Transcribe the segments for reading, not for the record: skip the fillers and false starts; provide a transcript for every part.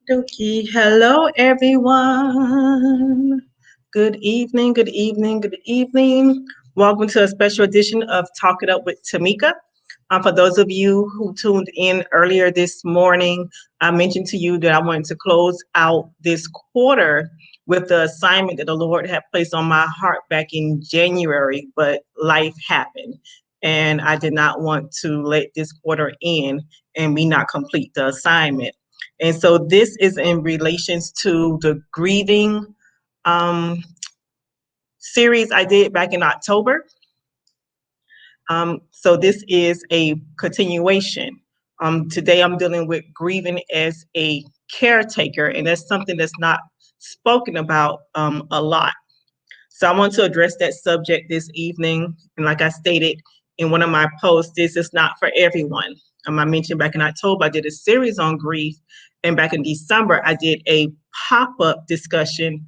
Dokie. Hello, everyone. Good evening, good evening, good evening. Welcome to a special edition of Talk It Up with Tamika. For those of you who tuned in earlier this morning, I mentioned to you that I wanted to close out this quarter with the assignment that the Lord had placed on my heart back in January, but life happened. And I did not want to let this quarter end and me not complete the assignment. And so this is in relations to the grieving um, series I did back in October. So this is a continuation. Today I'm dealing with grieving as a caretaker, and that's something that's not spoken about a lot. So I want to address that subject this evening. And like I stated in one of my posts, this is not for everyone. I mentioned back in October, I did a series on grief. And back in December, I did a pop-up discussion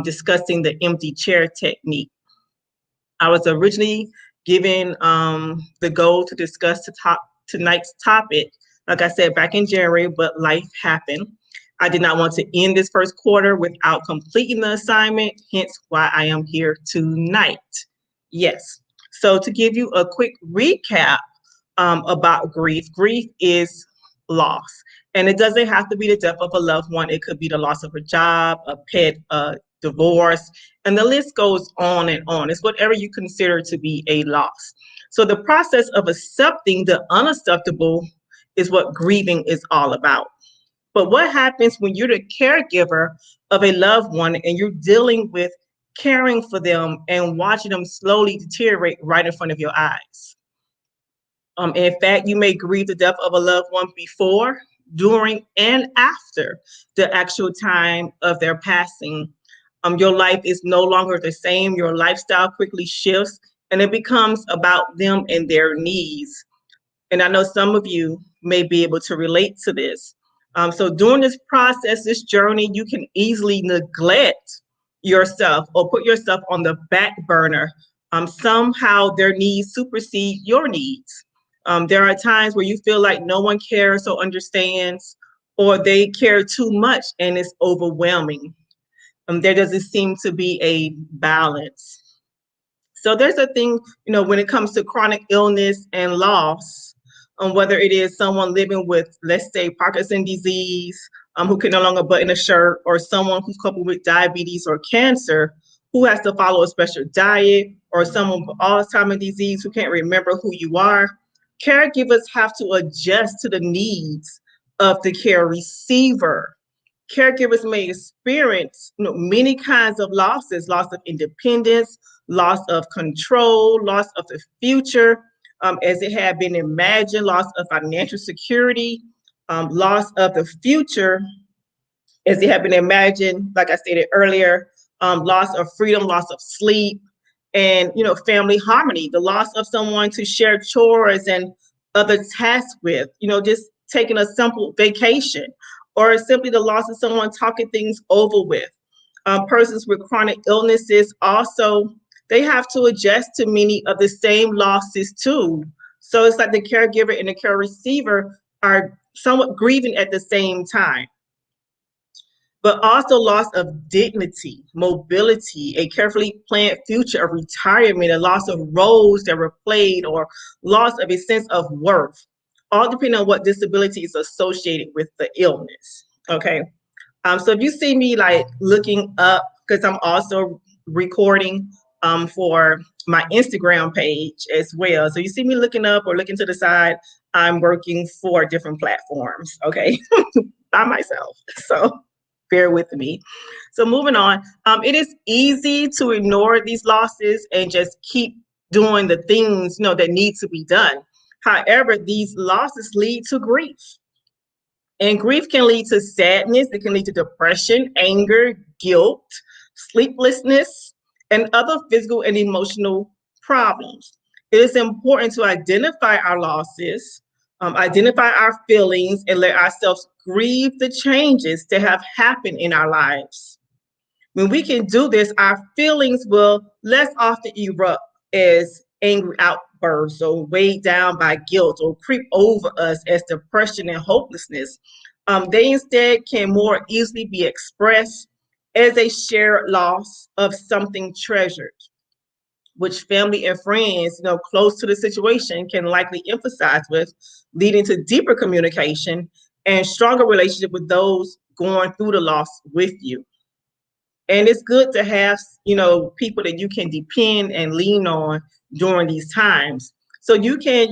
discussing the empty chair technique. I was originally given the goal to discuss tonight's topic, like I said, back in January, but life happened. I did not want to end this first quarter without completing the assignment, hence why I am here tonight. Yes. So to give you a quick recap about grief, grief is loss. And it doesn't have to be the death of a loved one. It could be the loss of a job, a pet, a divorce, and the list goes on and on. It's whatever you consider to be a loss. So the process of accepting the unacceptable is what grieving is all about. But what happens when you're the caregiver of a loved one and you're dealing with caring for them and watching them slowly deteriorate right in front of your eyes? In fact, you may grieve the death of a loved one before, during, and after the actual time of their passing. Your life is no longer the same. Your lifestyle quickly shifts and it becomes about them and their needs. And I know some of you may be able to relate to this. So during this process, this journey, you can easily neglect yourself or put yourself on the back burner. Somehow their needs supersede your needs. There are times where you feel like no one cares or understands, or they care too much and it's overwhelming. There doesn't seem to be a balance. So there's a thing, when it comes to chronic illness and loss, whether it is someone living with, let's say, Parkinson's disease, who can no longer button a shirt, or someone who's coupled with diabetes or cancer, who has to follow a special diet, or someone with Alzheimer's disease who can't remember who you are. Caregivers have to adjust to the needs of the care receiver. Caregivers may experience many kinds of losses: loss of independence, loss of control, loss of the future as it had been imagined, loss of financial security, loss of the future as it had been imagined, like I stated earlier, loss of freedom, loss of sleep, and family harmony, the loss of someone to share chores and other tasks with, just taking a simple vacation, or simply the loss of someone talking things over with. Persons with chronic illnesses also, they have to adjust to many of the same losses too. So it's like the caregiver and the care receiver are somewhat grieving at the same time. But also loss of dignity, mobility, a carefully planned future of retirement, a loss of roles that were played, or loss of a sense of worth, all depending on what disability is associated with the illness. Okay. So if you see me like looking up, because I'm also recording for my Instagram page as well. So you see me looking up or looking to the side, I'm working for different platforms, okay, by myself. So bear with me. So moving on, it is easy to ignore these losses and just keep doing the things that need to be done. However, these losses lead to grief. And grief can lead to sadness, it can lead to depression, anger, guilt, sleeplessness, and other physical and emotional problems. It is important to identify our losses, identify our feelings, and let ourselves grieve the changes that have happened in our lives. When we can do this, our feelings will less often erupt as angry outbursts or weighed down by guilt or creep over us as depression and hopelessness. They instead can more easily be expressed as a shared loss of something treasured, which family and friends, close to the situation can likely emphasize with, leading to deeper communication and stronger relationship with those going through the loss with you. And it's good to have, people that you can depend and lean on during these times. So you can,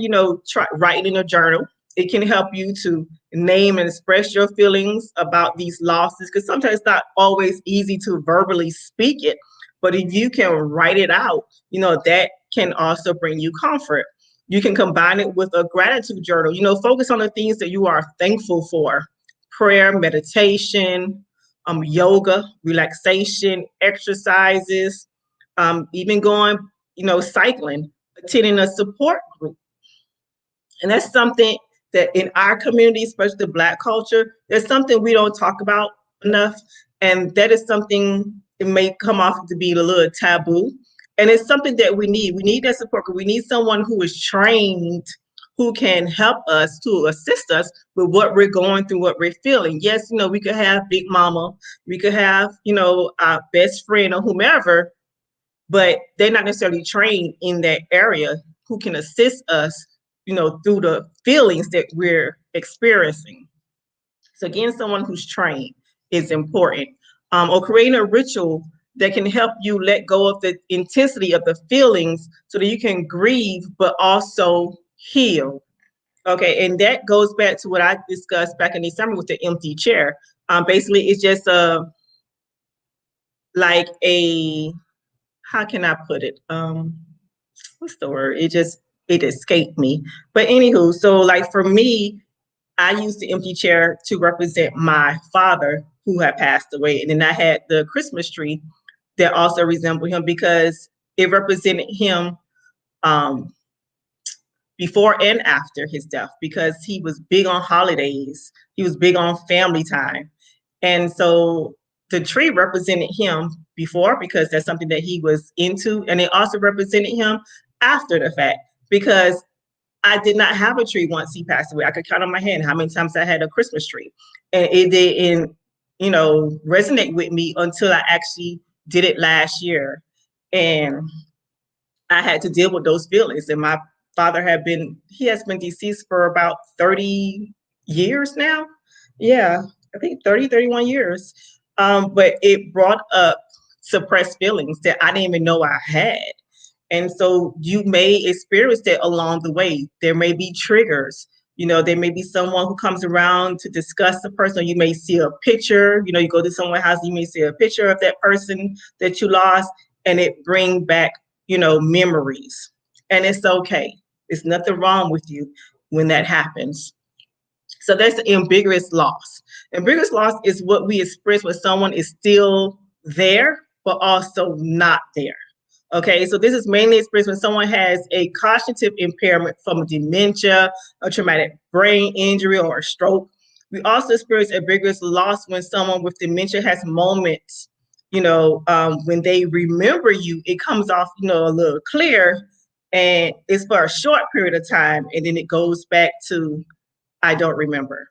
try write in a journal. It can help you to name and express your feelings about these losses, because sometimes it's not always easy to verbally speak it. But if you can write it out, that can also bring you comfort. You can combine it with a gratitude journal. Focus on the things that you are thankful for: prayer, meditation, yoga, relaxation, exercises, even going, cycling, attending a support group. And that's something that in our community, especially the Black culture, there's something we don't talk about enough. And that is something, it may come off to be a little taboo. And it's something that we need. We need that support group. We need someone who is trained, who can help us, to assist us with what we're going through, what we're feeling. Yes, we could have Big Mama, we could have, our best friend or whomever, but they're not necessarily trained in that area who can assist us, through the feelings that we're experiencing. So again, someone who's trained is important. Or creating a ritual that can help you let go of the intensity of the feelings so that you can grieve, but also heal. Okay, and that goes back to what I discussed back in December with the empty chair. Basically, it's just like a, how can I put it? What's the word? It escaped me. But anywho, so like for me, I used the empty chair to represent my father who had passed away. And then I had the Christmas tree that also resembled him because it represented him um, before and after his death, because he was big on holidays. He was big on family time. And so the tree represented him before, because that's something that he was into. And it also represented him after the fact, because I did not have a tree once he passed away. I could count on my hand how many times I had a Christmas tree. And it didn't, resonate with me until I actually did it last year. And I had to deal with those feelings. And my father he has been deceased for about 30 years now. Yeah, I think 30, 31 years. But it brought up suppressed feelings that I didn't even know I had. And so you may experience that along the way. There may be triggers. There may be someone who comes around to discuss the person. You may see a picture. You go to someone's house, you may see a picture of that person that you lost, and it bring back, memories. And it's okay. There's nothing wrong with you when that happens. So that's the ambiguous loss. Ambiguous loss is what we express when someone is still there, but also not there. Okay, so this is mainly experienced when someone has a cognitive impairment from dementia, a traumatic brain injury, or a stroke. We also experience ambiguous loss when someone with dementia has moments, when they remember you, it comes off, a little clear, and it's for a short period of time, and then it goes back to, I don't remember.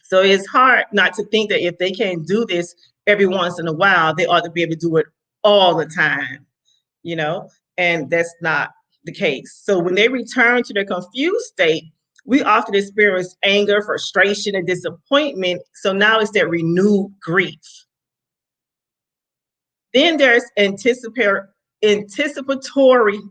So it's hard not to think that if they can do this every once in a while, they ought to be able to do it all the time. And that's not the case. So when they return to their confused state, we often experience anger, frustration, and disappointment. So now it's that renewed grief. Then there's anticipatory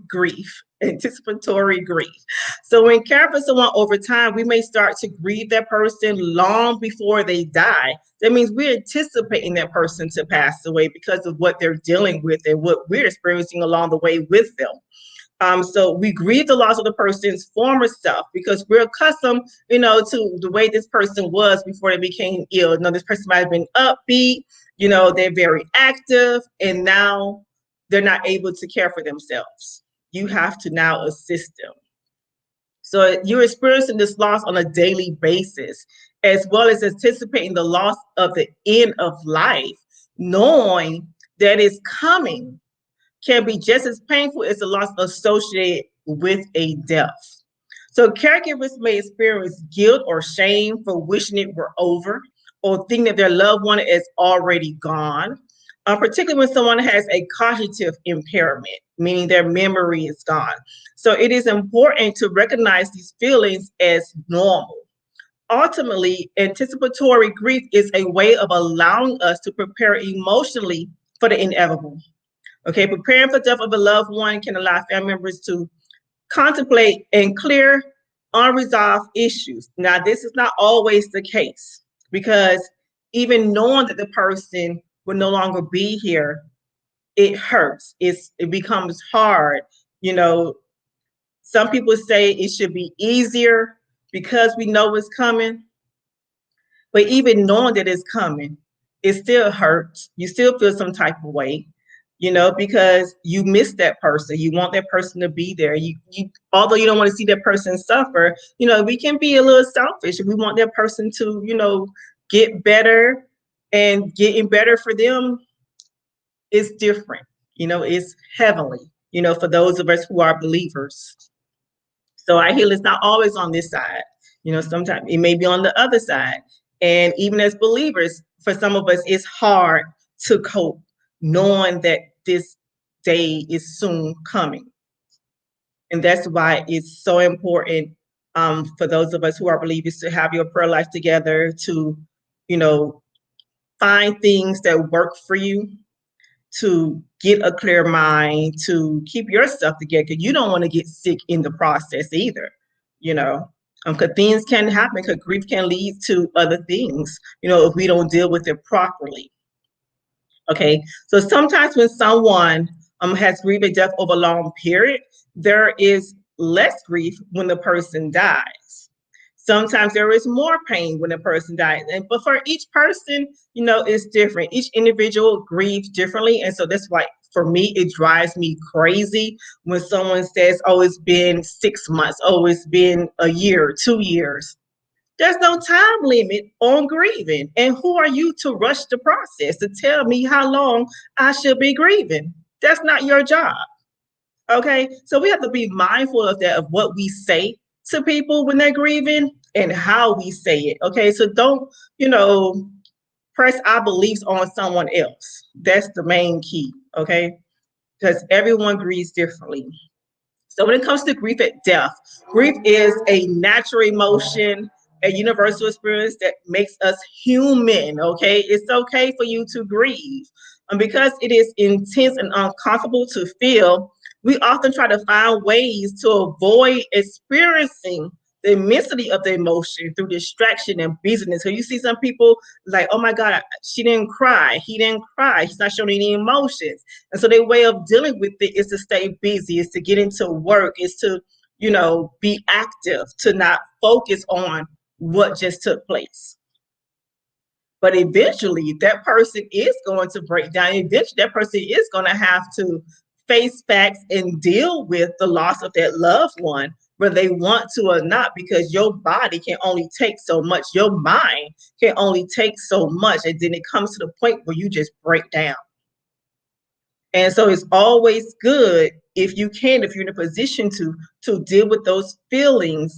grief. Anticipatory grief. So when caring for someone over time, we may start to grieve that person long before they die. That means we're anticipating that person to pass away because of what they're dealing with and what we're experiencing along the way with them. So we grieve the loss of the person's former self because we're accustomed, to the way this person was before they became ill. This person might have been upbeat, they're very active, and now they're not able to care for themselves. You have to now assist them. So you're experiencing this loss on a daily basis, as well as anticipating the loss of the end of life, knowing that it's coming can be just as painful as the loss associated with a death. So caregivers may experience guilt or shame for wishing it were over or think that their loved one is already gone, particularly when someone has a cognitive impairment, meaning their memory is gone. So it is important to recognize these feelings as normal. Ultimately, anticipatory grief is a way of allowing us to prepare emotionally for the inevitable. Okay, preparing for death of a loved one can allow family members to contemplate and clear unresolved issues. Now, this is not always the case because even knowing that the person will no longer be here, it hurts. It becomes hard. You know, some people say it should be easier because we know it's coming, but even knowing that it's coming, it still hurts. You still feel some type of way, because you miss that person. You want that person to be there. You although you don't want to see that person suffer, we can be a little selfish. We want that person to, get better, and getting better for them is different. It's heavenly, for those of us who are believers. So our healing is not always on this side. Sometimes it may be on the other side. And even as believers, for some of us, it's hard to cope knowing that this day is soon coming. And that's why it's so important, for those of us who are believers, to have your prayer life together, to, you know, find things that work for you, to get a clear mind, to keep your stuff together, because you don't want to get sick in the process either, you know. Because things can happen, because grief can lead to other things, if we don't deal with it properly. Okay, so sometimes when someone has grieved a death over a long period, there is less grief when the person dies. Sometimes there is more pain when a person dies, but for each person, it's different. Each individual grieves differently, and so that's why for me it drives me crazy when someone says, "Oh, it's been 6 months. Oh, it's been a year, 2 years." There's no time limit on grieving. And who are you to rush the process to tell me how long I should be grieving? That's not your job. Okay. So we have to be mindful of that, of what we say to people when they're grieving and how we say it. Okay. So don't, press our beliefs on someone else. That's the main key. Okay. Because everyone grieves differently. So when it comes to grief at death, grief is a natural emotion, a universal experience that makes us human, okay? It's okay for you to grieve. And because it is intense and uncomfortable to feel, we often try to find ways to avoid experiencing the immensity of the emotion through distraction and busyness. So you see some people like, oh my God, she didn't cry. He didn't cry. He's not showing any emotions. And so their way of dealing with it is to stay busy, is to get into work, is to, be active, to not focus on what just took place. But eventually that person is going to break down. Eventually that person is going to have to face facts and deal with the loss of that loved one, whether they want to or not, because your body can only take so much. Your mind can only take so much. And then it comes to the point where you just break down. And so it's always good, if you can, if you're in a position to deal with those feelings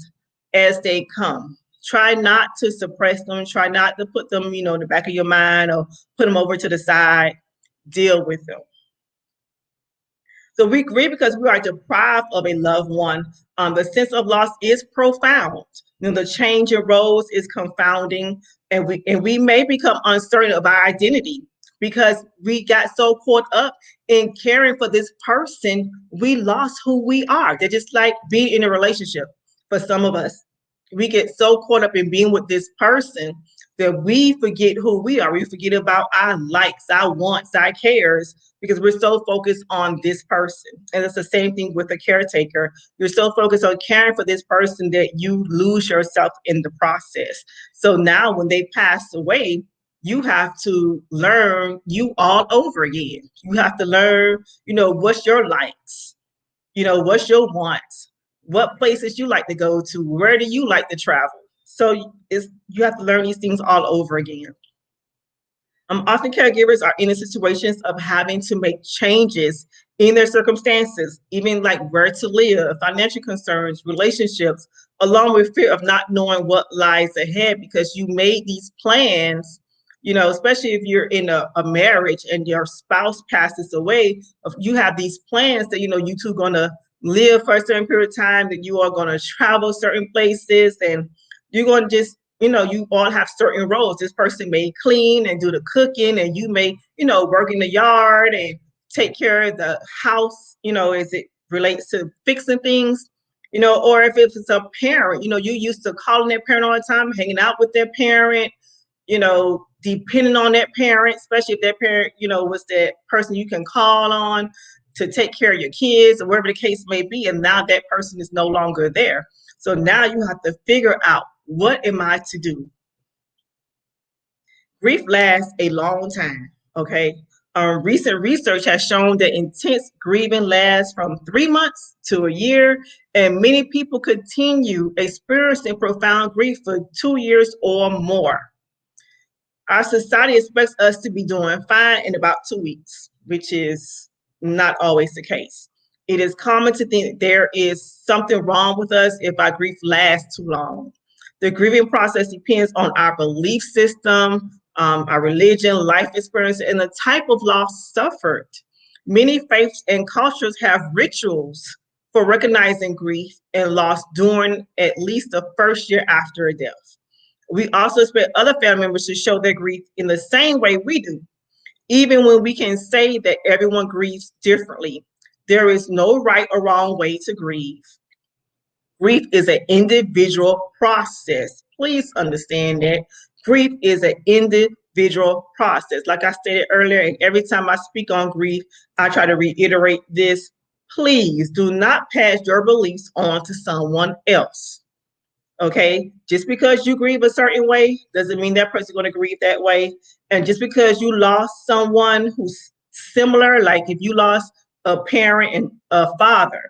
as they come. Try not to suppress them. Try not to put them, in the back of your mind, or put them over to the side. Deal with them. So we grieve because we are deprived of a loved one. The sense of loss is profound. The change in roles is confounding, and we may become uncertain of our identity because we got so caught up in caring for this person, we lost who we are. They're just like being in a relationship. For some of us, we get so caught up in being with this person that we forget who we are. We forget about our likes, our wants, our cares, because we're so focused on this person. And it's the same thing with a caretaker. You're so focused on caring for this person that you lose yourself in the process. So now when they pass away, you have to learn you all over again. You have to learn, what's your likes, what's your wants, what places you like to go to, where do you like to travel. So you have to learn these things all over again. Often caregivers are in the situations of having to make changes in their circumstances, even like where to live, financial concerns, relationships, along with fear of not knowing what lies ahead because you made these plans, especially if you're in a marriage and your spouse passes away, you have these plans that, you two going to live for a certain period of time, that you are going to travel certain places, and you're going to just you all have certain roles. This person may clean and do the cooking, and you may, work in the yard and take care of the house, as it relates to fixing things, or if it's a parent, you used to calling their parent all the time, hanging out with their parent, depending on that parent, especially if that parent, was that person you can call on to take care of your kids or whatever the case may be. And now that person is no longer there. So now you have to figure out, what am I to do? Grief lasts a long time, okay? Recent research has shown that intense grieving lasts from 3 months to a year, and many people continue experiencing profound grief for 2 years or more. Our society expects us to be doing fine in about 2 weeks, which is not always the case. It is common to think there is something wrong with us if our grief lasts too long. The grieving process depends on our belief system, our religion, life experience, and the type of loss suffered. Many faiths and cultures have rituals for recognizing grief and loss during at least the first year after a death. We also expect other family members to show their grief in the same way we do. Even when we can say that everyone grieves differently, there is no right or wrong way to grieve. Grief is an individual process. Please understand that. Grief is an individual process. Like I stated earlier, and every time I speak on grief, I try to reiterate this. Please do not pass your beliefs on to someone else. Okay, just because you grieve a certain way doesn't mean that person's going to grieve that way. And just because you lost someone who's similar, like if you lost a parent and a father,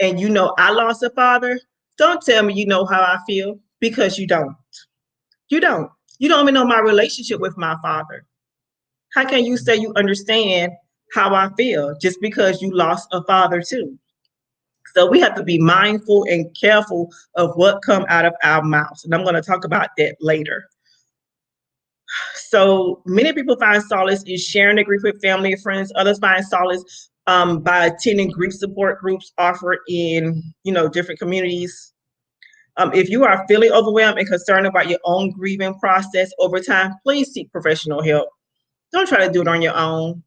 and I lost a father, don't tell me you know how I feel, because you don't. You don't. You don't even know my relationship with my father. How can you say you understand how I feel just because you lost a father too? So we have to be mindful and careful of what come out of our mouths. And I'm going to talk about that later. So many people find solace in sharing their grief with family and friends. Others find solace by attending grief support groups offered in, different communities. If you are feeling overwhelmed and concerned about your own grieving process over time, please seek professional help. Don't try to do it on your own.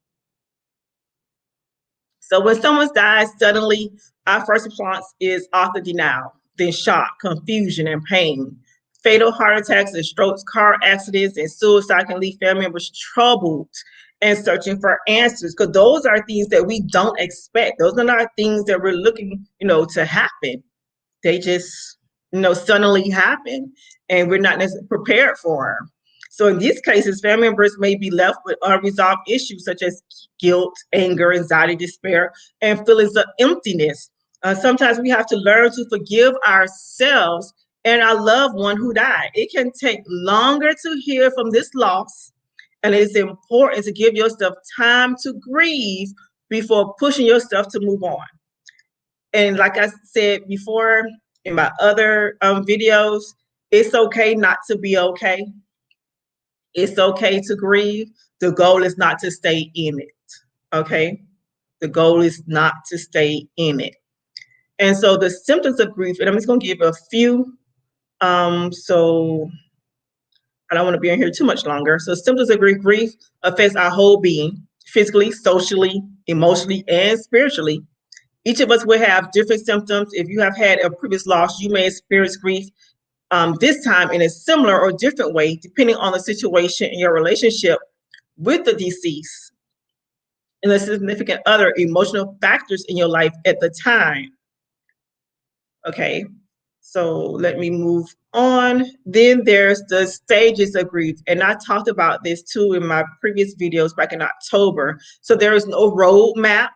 So when someone dies suddenly, our first response is often denial, then shock, confusion, and pain. Fatal heart attacks and strokes, car accidents, and suicide can leave family members troubled and searching for answers, because those are things that we don't expect. Those are not things that we're looking, to happen. They just, suddenly happen, and we're not necessarily prepared for them. So in these cases, family members may be left with unresolved issues such as guilt, anger, anxiety, despair, and feelings of emptiness. Sometimes we have to learn to forgive ourselves and our loved one who died. It can take longer to heal from this loss, and it's important to give yourself time to grieve before pushing yourself to move on. And like I said before in my other videos, it's okay not to be okay. It's okay to grieve. The goal is not to stay in it, okay? The goal is not to stay in it. And so the symptoms of grief, and I'm just going to give a few, so I don't want to be in here too much longer. So symptoms of grief affects our whole being, physically, socially, emotionally, and spiritually. Each of us will have different symptoms. If you have had a previous loss, you may experience grief this time in a similar or different way, depending on the situation and your relationship with the deceased and the significant other emotional factors in your life at the time. Okay, so let me move on. Then there's the stages of grief, and I talked about this too in my previous videos back in October. So there is no roadmap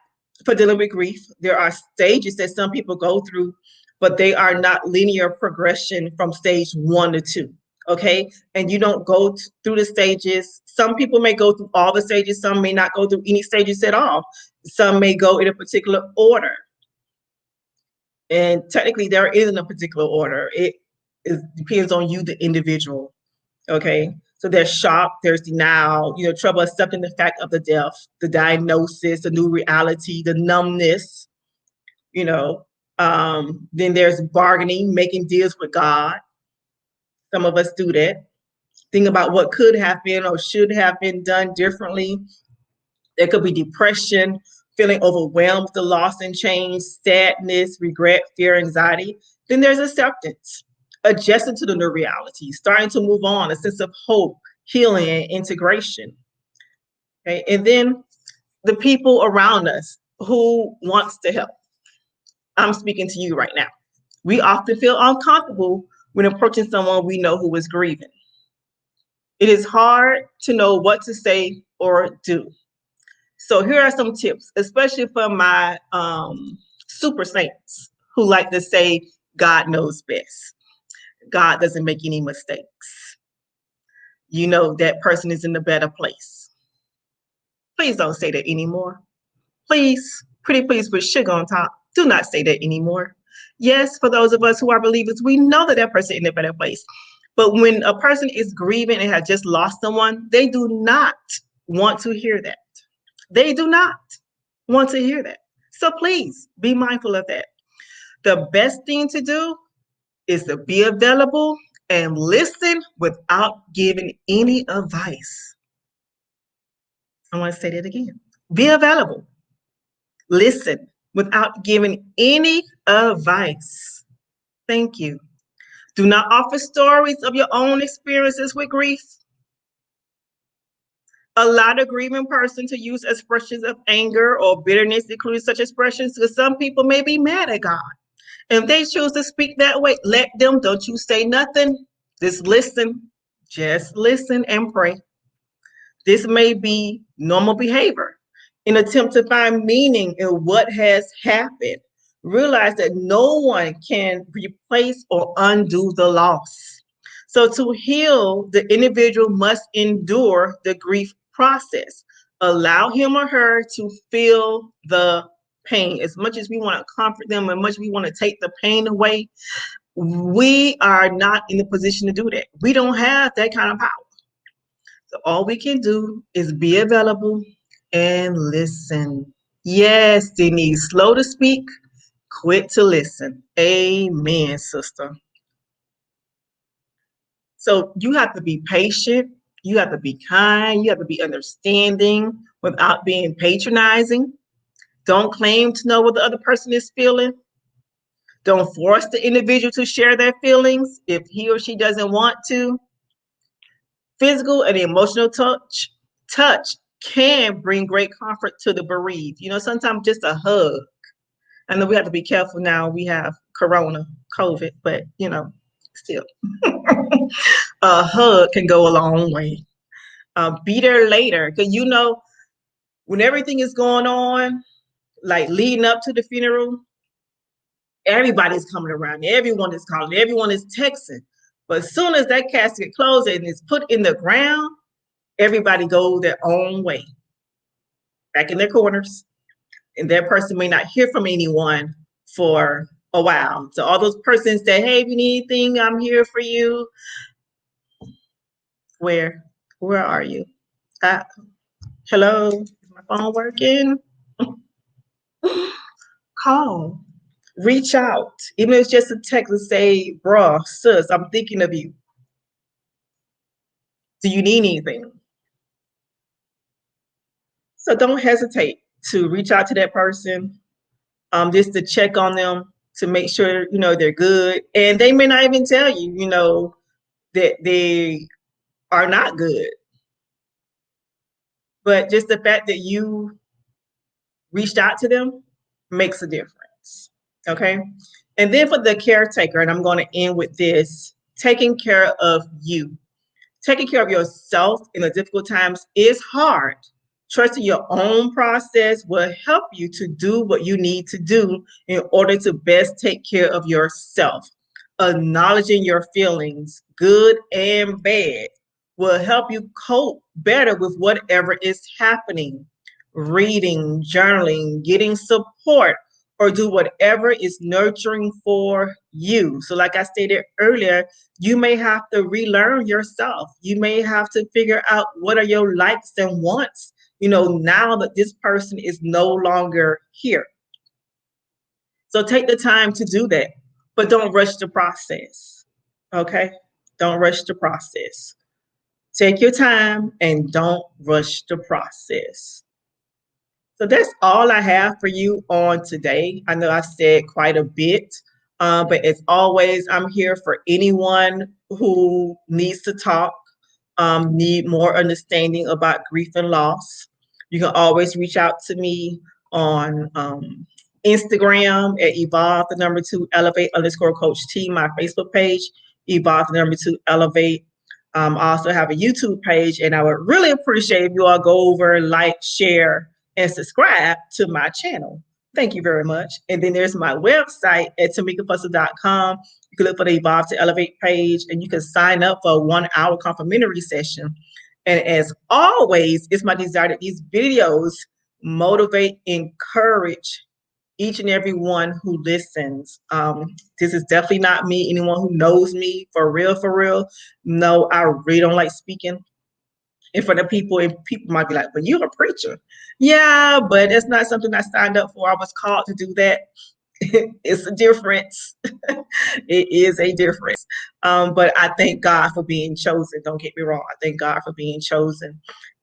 for dealing with grief. There are stages that some people go through, but they are not linear progression from stage 1 to 2. okay? And you don't go through the stages. Some people may go through all the stages, some may not go through any stages at all. Some may go in a particular order. And technically, there isn't a particular order. It depends on you, the individual, okay? So there's shock, there's denial, trouble accepting the fact of the death, the diagnosis, the new reality, the numbness, you know. Then there's bargaining, making deals with God. Some of us do that. Think about what could have been or should have been done differently. There could be depression, feeling overwhelmed with the loss and change, sadness, regret, fear, anxiety. Then there's acceptance, adjusting to the new reality, starting to move on, a sense of hope, healing, and integration. Okay? And then the people around us who wants to help. I'm speaking to you right now. We often feel uncomfortable when approaching someone we know who is grieving. It is hard to know what to say or do. So here are some tips, especially for my super saints who like to say, God knows best. God doesn't make any mistakes. You know that person is in a better place. Please don't say that anymore. Please, pretty please put sugar on top. Do not say that anymore. Yes, for those of us who are believers, we know that that person is in a better place. But when a person is grieving and has just lost someone, they do not want to hear that. They do not want to hear that. So please be mindful of that. The best thing to do is to be available and listen without giving any advice. I want to say that again. Be available. Listen without giving any advice. Thank you. Do not offer stories of your own experiences with grief. Allow the grieving person to use expressions of anger or bitterness, including such expressions, because some people may be mad at God. And if they choose to speak that way, let them. Don't you say nothing. Just listen. Just listen and pray. This may be normal behavior. In an attempt to find meaning in what has happened, realize that no one can replace or undo the loss. So to heal, the individual must endure the grief process. Allow him or her to feel the pain. As much as we want to comfort them, as much as we want to take the pain away, we are not in the position to do that. We don't have that kind of power. So all we can do is be available and listen. Yes, Denise, slow to speak, quick to listen. Amen, sister. So you have to be patient. You have to be kind. You have to be understanding without being patronizing. Don't claim to know what the other person is feeling. Don't force the individual to share their feelings if he or she doesn't want to. Physical and emotional touch can bring great comfort to the bereaved. Sometimes just a hug. I know we have to be careful now. We have COVID, but still, a hug can go a long way. Be there later, because when everything is going on, like leading up to the funeral, everybody's coming around. Everyone is calling. Everyone is texting. But as soon as that casket closes and is put in the ground, everybody goes their own way, back in their corners, and that person may not hear from anyone for a while. So all those persons say, hey, if you need anything, I'm here for you. Where are you? Hello, is my phone working? Call, reach out. Even if it's just a text and say, bruh, sis, I'm thinking of you. Do you need anything? So don't hesitate to reach out to that person, just to check on them, to make sure, they're good. And they may not even tell you, that they are not good. But just the fact that you reached out to them makes a difference. Okay. And then for the caretaker, and I'm going to end with this, taking care of you. Taking care of yourself in the difficult times is hard. Trusting your own process will help you to do what you need to do in order to best take care of yourself. acknowledging your feelings, good and bad, will help you cope better with whatever is happening. Reading, journaling, getting support, or do whatever is nurturing for you. So, like I stated earlier, you may have to relearn yourself. You may have to figure out what are your likes and wants, now that this person is no longer here. So take the time to do that, but don't rush the process. Okay? Don't rush the process. Take your time and don't rush the process. So that's all I have for you on today. I know I said quite a bit, but as always, I'm here for anyone who needs to talk, need more understanding about grief and loss. You can always reach out to me on Instagram at evolve the number two elevate underscore coach T, my Facebook page, evolve the number two elevate. I also have a YouTube page, and I would really appreciate if you all go over, like, share, and subscribe to my channel. Thank you very much. And then there's my website at tamikafussell.com. You can look for the Evolve to Elevate page, and you can sign up for a 1-hour complimentary session. And as always, it's my desire that these videos motivate, encourage each and every one who listens. This is definitely not me. Anyone who knows me for real, no, I really don't like speaking in front of people, and people might be like, "But you're a preacher." Yeah, but it's not something I signed up for. I was called to do that. It's a difference. It is a difference. But I thank God for being chosen. Don't get me wrong. I thank God for being chosen.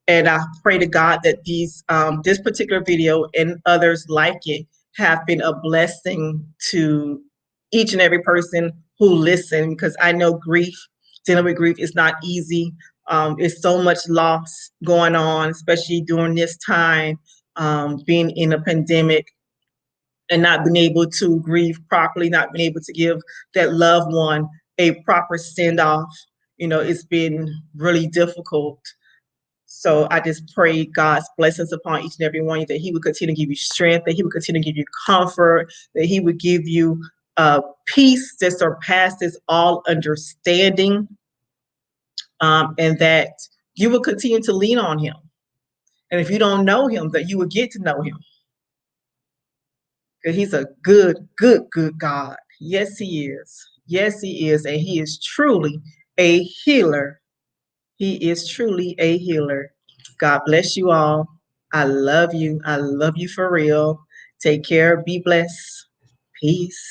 And I pray to God that this particular video and others like it have been a blessing to each and every person who listen, because I know dealing with grief is not easy. It's so much loss going on, especially during this time, being in a pandemic and not being able to grieve properly, not being able to give that loved one a proper send off. It's been really difficult. So I just pray God's blessings upon each and every one, that He would continue to give you strength, that He would continue to give you comfort, that He would give you peace that surpasses all understanding, and that you will continue to lean on Him. And if you don't know Him, that you will get to know Him. Because He's a good God. Yes, He is. Yes, He is. And He is truly a healer. He is truly a healer. God bless you all. I love you. I love you for real. Take care. Be blessed. Peace.